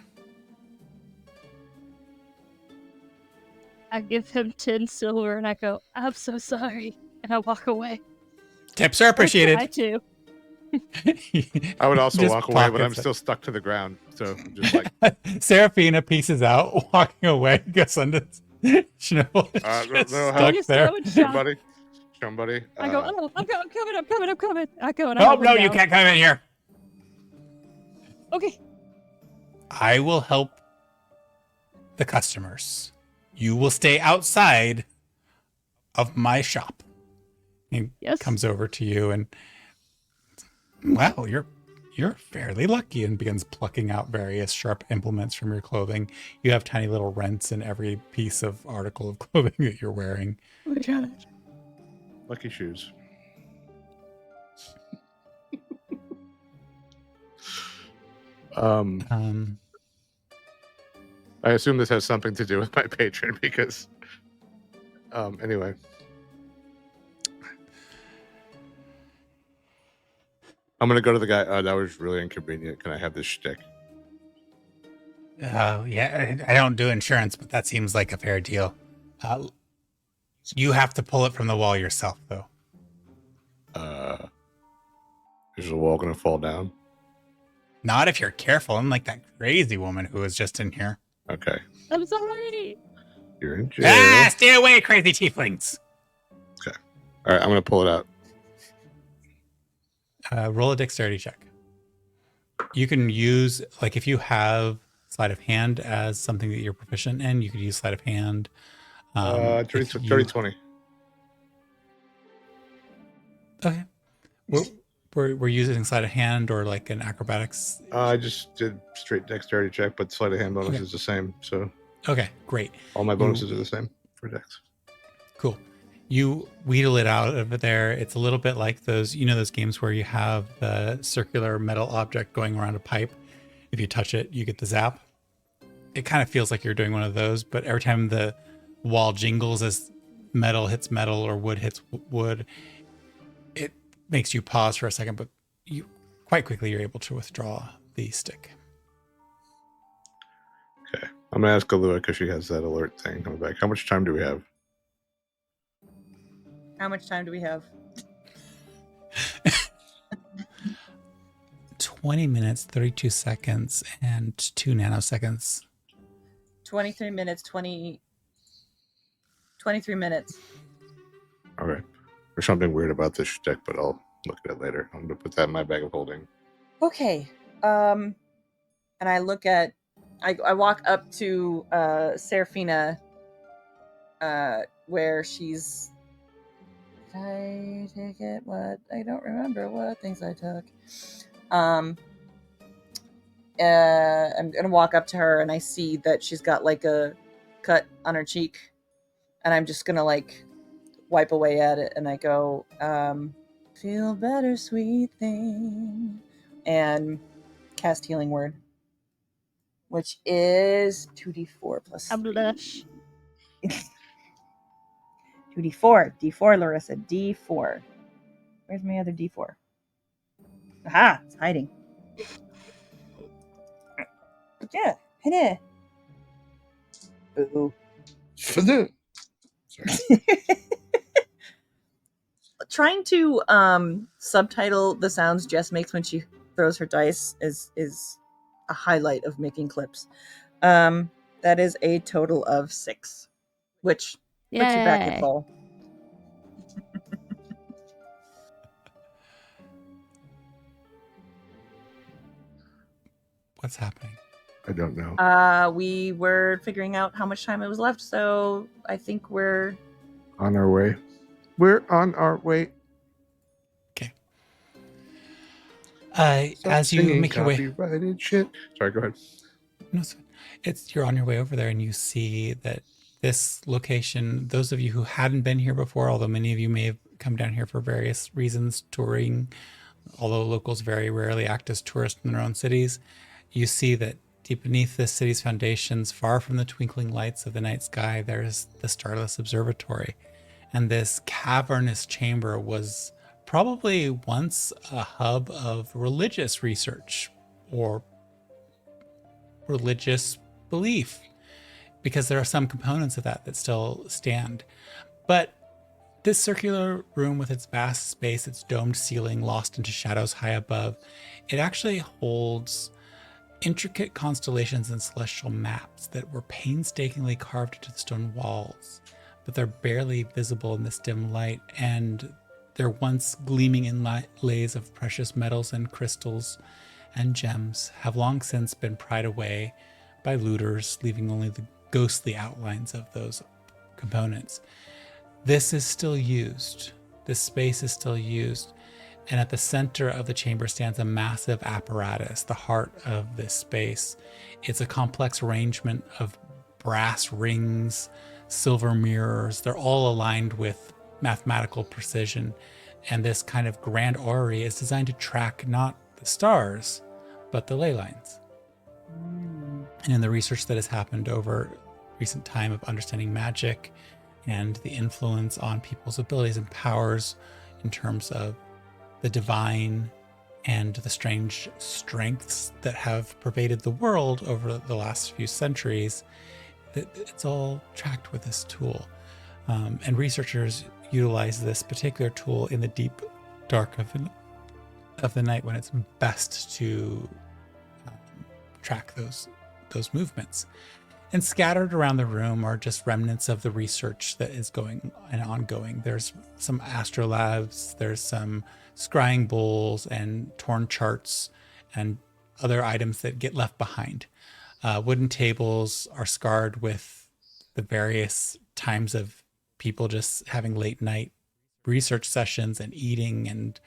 I give him 10 silver and I go, I'm so sorry. And I walk away. Tips are appreciated. I too. I would also Just walk away, but I'm pockets it. still stuck to the ground. So I'm just like, Seraphina pieces out, walking away. Gus under Schnibble is no, just no, stuck I just there. go and shop. somebody. I go, oh, I'm coming. I go and I Oh, help him no, you down. can't come in here. Okay. I will help the customers. You will stay outside of my shop. He Yes. comes over to you and, wow, you're fairly lucky, and begins plucking out various sharp implements from your clothing. You have tiny little rents in every piece of article of clothing that you're wearing. Oh my God. Lucky shoes. Um, I assume this has something to do with my patron because, anyway. I'm going to go to the guy. That was really inconvenient. Can I have this shtick? yeah, I don't do insurance, but that seems like a fair deal. You have to pull it from the wall yourself, though. Is the wall going to fall down? Not if you're careful, unlike that crazy woman who was just in here. Okay. I'm sorry. You're in jail. Ah, stay away, crazy tieflings. Okay. All right, I'm going to pull it out. Roll a dexterity check. You can use, like, if you have sleight of hand as something that you're proficient in, you could use sleight of hand. 30-20. Okay. We're using sleight of hand or like an acrobatics. I just did straight dexterity check, but sleight of hand bonus is the same. So okay, great. All my bonuses are the same for dex. Cool. You wheedle it out of there. It's a little bit like those games where you have the circular metal object going around a pipe. If you touch it, you get the zap. It kind of feels like you're doing one of those, but every time the wall jingles as metal hits metal or wood hits wood, it makes you pause for a second, but you quite quickly you're able to withdraw the stick. Okay. I'm going to ask Alua because she has that alert thing coming back. How much time do we have? How much time do we have? 20 minutes, 32 seconds, and 2 nanoseconds. 23 minutes, 23 minutes. Okay. There's something weird about this stick, but I'll look at it later. I'm going to put that in my bag of holding. Okay. And I look at... I walk up to Serafina where she's... Did I take it? What? I don't remember what things I took. I'm gonna walk up to her and I see that she's got like a cut on her cheek, and I'm just gonna like wipe away at it, and I go, feel better, sweet thing, and cast Healing Word, which is 2d4 plus I'm blush. 2d4. D4, Larissa. D4. Where's my other D4? Aha! It's hiding. Yeah. Hit it. Boo. Sorry. Trying to subtitle the sounds Jess makes when she throws her dice is a highlight of making clips. That is a total of 6, which puts you back at full. What's happening? I don't know. We were figuring out how much time it was left, so I think we're on our way. We're on our way. Okay. As you make your way, shit. Sorry, go ahead. No, you're on your way over there, and you see that this location. Those of you who hadn't been here before, although many of you may have come down here for various reasons, touring, although locals very rarely act as tourists in their own cities, you see that deep beneath this city's foundations, far from the twinkling lights of the night sky, there's the starless observatory. And this cavernous chamber was probably once a hub of religious research or religious belief, because there are some components of that still stand. But this circular room with its vast space, its domed ceiling lost into shadows high above, it actually holds intricate constellations and celestial maps that were painstakingly carved into the stone walls, but they're barely visible in this dim light, and their once gleaming inlays of precious metals and crystals and gems have long since been pried away by looters, leaving only the ghostly outlines of those components. This is still used. This space is still used. And at the center of the chamber stands a massive apparatus, the heart of this space. It's a complex arrangement of brass rings, silver mirrors. They're all aligned with mathematical precision. And this kind of grand orrery is designed to track not the stars, but the ley lines. And in the research that has happened over recent time of understanding magic and the influence on people's abilities and powers in terms of the divine and the strange strengths that have pervaded the world over the last few centuries, it's all tracked with this tool. And researchers utilize this particular tool in the deep dark of the night when it's best to track those movements. And scattered around the room are just remnants of the research that is going and ongoing. There's some astrolabs, there's some scrying bowls and torn charts and other items that get left behind. Wooden tables are scarred with the various times of people just having late night research sessions and eating and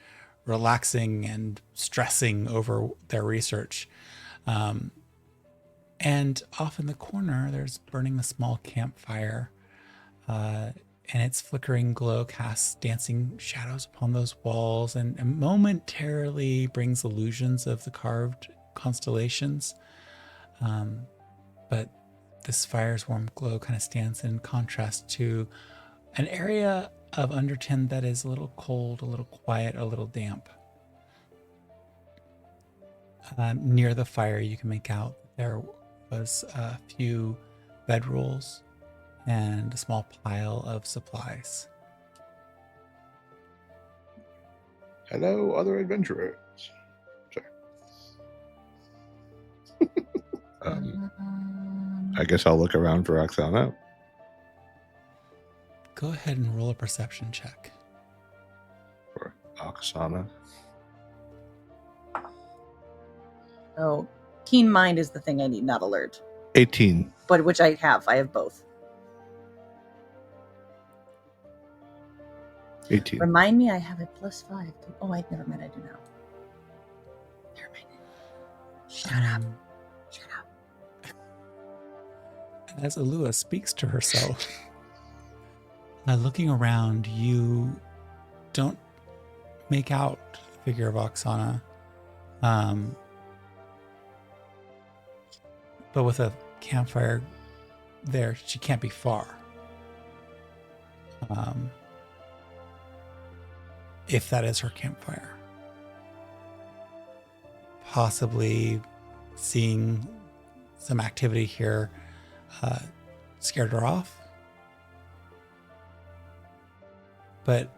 relaxing and stressing over their research. And off in the corner, there's burning a small campfire, and its flickering glow casts dancing shadows upon those walls and momentarily brings illusions of the carved constellations. But this fire's warm glow kind of stands in contrast to an area of Underton that is a little cold, a little quiet, a little damp. Near the fire, you can make out there was a few bedrolls and a small pile of supplies. Hello, other adventurers. Sorry. I guess I'll look around for Oksana. Go ahead and roll a perception check. For Oksana. Oh, keen mind is the thing I need, not alert. 18. But which I have. I have both. 18. Remind me I have a +5. Oh, never mind. I do now. Never mind. Shut up. Shut up. As Alua speaks to herself, looking around, you don't make out the figure of Oksana. But with a campfire there, she can't be far. If that is her campfire. Possibly seeing some activity here scared her off. But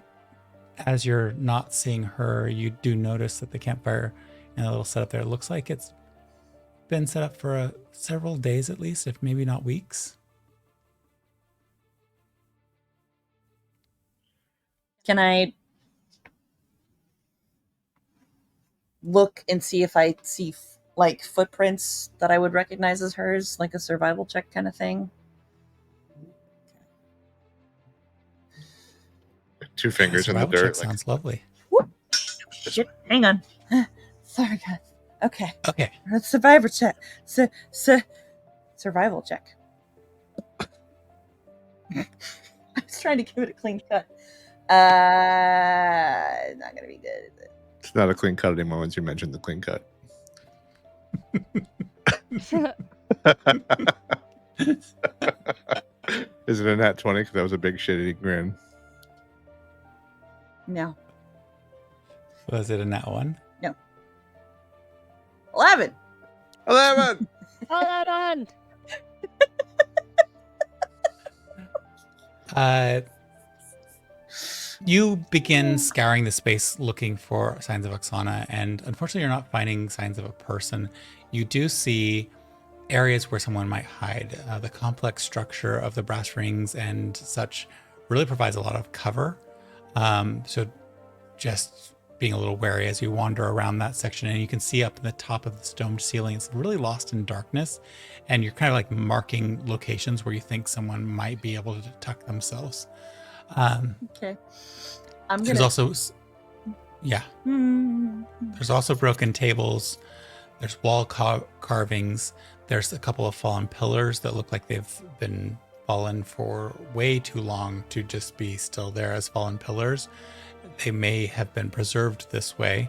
as you're not seeing her, you do notice that the campfire and the little setup there looks like it's been set up for several days at least, if maybe not weeks. Can I look and see if I see like footprints that I would recognize as hers, like a survival check kind of thing? 2 fingers in the Survival check dirt. sounds lovely. Hang on. Sorry, guys. Okay. Okay. Survivor check. Survival check. I was trying to give it a clean cut. Not gonna be good, is it? It's not a clean cut anymore once you mentioned the clean cut. Is it a nat 20? Because that was a big shitty grin. No. Was it a nat 1? 11. 11! All out on. You begin scouring the space looking for signs of Oksana, and unfortunately you're not finding signs of a person. You do see areas where someone might hide. The complex structure of the brass rings and such really provides a lot of cover. So just being a little wary as you wander around that section, and you can see up in the top of this domed ceiling, it's really lost in darkness, and you're kind of like marking locations where you think someone might be able to tuck themselves. Okay. There's also, there's also broken tables. There's wall carvings. There's a couple of fallen pillars that look like they've been fallen for way too long to just be still there as fallen pillars. They may have been preserved this way.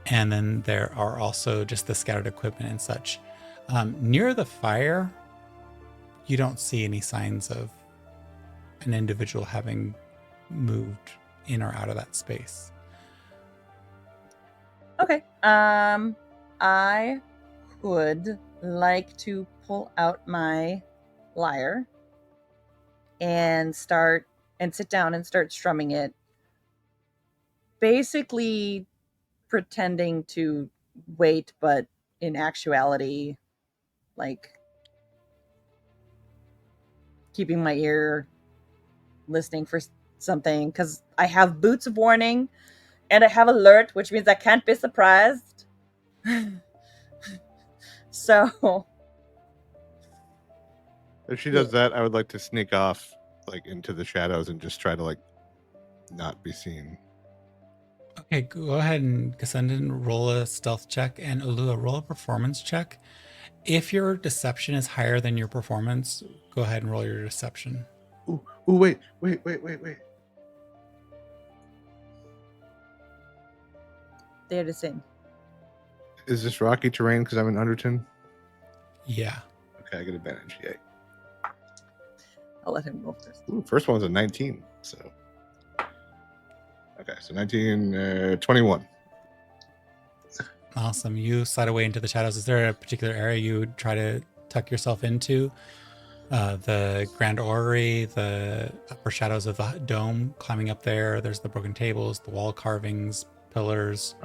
And then there are also just the scattered equipment and such. Near the fire, you don't see any signs of an individual having moved in or out of that space. Okay. I would like to pull out my lyre and sit down and start strumming it. Basically pretending to wait, but in actuality, like keeping my ear listening for something, because I have boots of warning and I have alert, which means I can't be surprised. So If she does that, I would like to sneak off like into the shadows and just try to like not be seen. Okay, go ahead and Cassandra roll a stealth check, and Ulua roll a performance check. If your deception is higher than your performance, go ahead and roll your deception. Ooh, wait. they're the same. Is this rocky terrain because I'm in Underton? Yeah. Okay, I get advantage. Yay. I'll let him roll first. Ooh, first one's a 19. So, okay, so 19, 21. Awesome. You slide away into the shadows. Is there a particular area you would try to tuck yourself into? The Grand Orrery, the upper shadows of the dome, climbing up there. There's the broken tables, the wall carvings, pillars.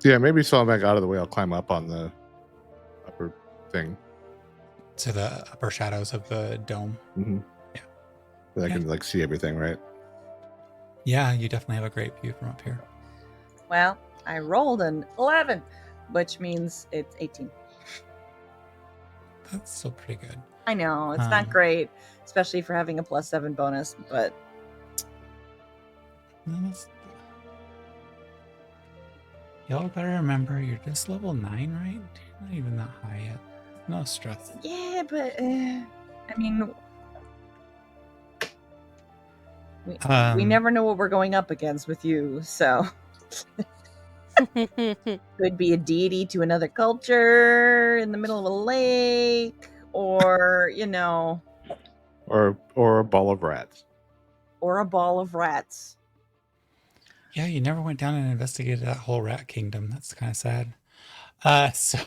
Yeah, maybe so I'm back out of the way. I'll climb up on the upper thing. To the upper shadows of the dome. Mm-hmm. Yeah. I can like see everything, right? Yeah, you definitely have a great view from up here. Well, I rolled an 11, which means it's 18. That's still pretty good. I know, it's not great, especially for having a +7 bonus, but y'all better remember you're just level 9, right? You're not even that high yet. No stress. yeah, but I mean, we never know what we're going up against with you, so could be a deity to another culture in the middle of a lake, or or a ball of rats, or a ball of rats. Yeah, you never went down and investigated that whole rat kingdom. That's kind of sad. So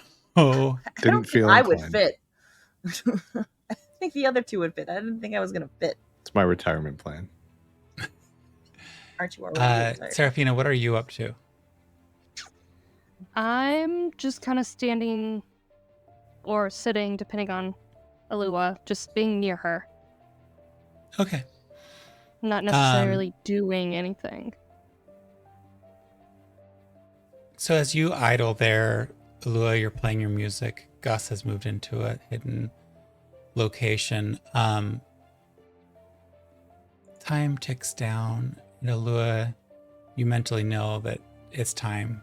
didn't feel I inclined. would fit. I think the other two would fit. I didn't think I was gonna fit. It's my retirement plan. Aren't you already retired? Serafina, what are you up to? I'm just kind of standing or sitting, depending on Ulua, just being near her. Okay. Not necessarily doing anything. So as you idle there, Ulua, you're playing your music. Gus has moved into a hidden location. Time ticks down. And Ulua, you mentally know that it's time.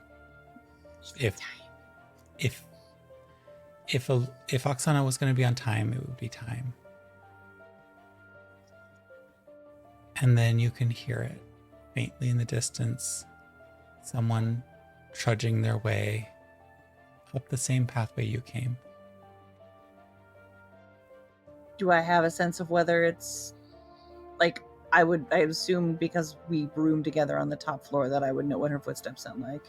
If Oksana was going to be on time, it would be time. And then you can hear it faintly in the distance. Someone trudging their way up the same pathway you came. Do I have a sense of whether it's like I assume because we roomed together on the top floor that I would know what her footsteps sound like.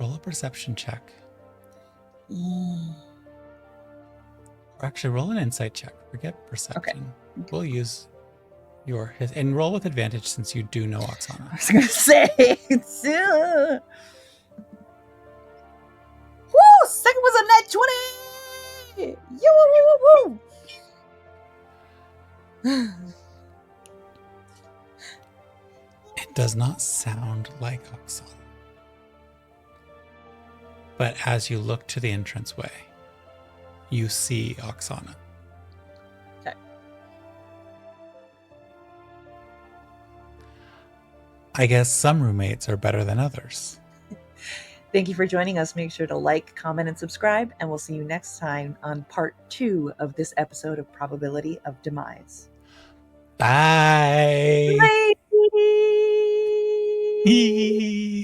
Roll a perception check. Or actually, roll an insight check. Forget perception. Okay. We'll use and roll with advantage since you do know Oksana. I was gonna say it's woo! Second was a net 20! Woo! It does not sound like Oksana. But as you look to the entranceway, you see Oksana. Okay. I guess some roommates are better than others. Thank you for joining us. Make sure to like, comment, and subscribe, and we'll see you next time on part 2 of this episode of Probability of Demise. Bye! Bye! Hee.